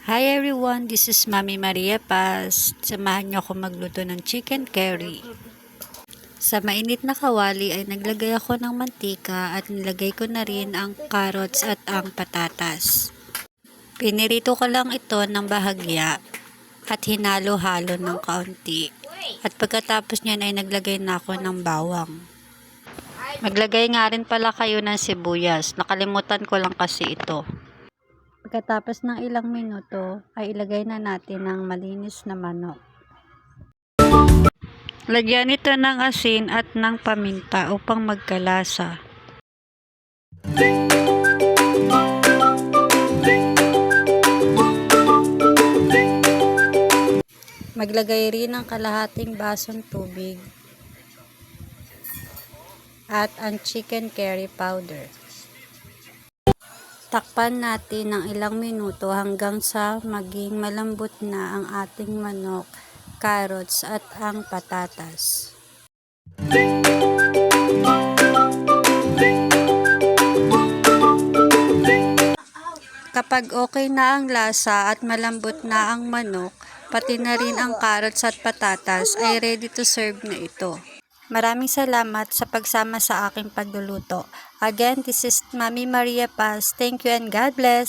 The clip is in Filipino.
Hi everyone, this is Mami Maria Paz. Samahan niyo ako magluto ng chicken curry. Sa mainit na kawali ay naglagay ako ng mantika at nilagay ko na rin ang carrots at ang patatas. Pinirito ko lang ito ng bahagya at hinalo-halo ng kaunti. At pagkatapos niyan ay naglagay na ako ng bawang. Maglagay nga rin pala kayo ng sibuyas. Nakalimutan ko lang kasi ito. Pagkatapos ng ilang minuto, ay ilagay na natin ang malinis na manok. Lagyan ito ng asin at ng paminta upang magkalasa. Maglagay rin ng kalahating basong tubig at ang chicken curry powder. Takpan natin ng ilang minuto hanggang sa maging malambot na ang ating manok, carrots at ang patatas. Kapag okay na ang lasa at malambot na ang manok, pati na rin ang carrots at patatas, ay ready to serve na ito. Maraming salamat sa pagsama sa aking pagluluto. Again, this is Mami Maria Paz. Thank you and God bless.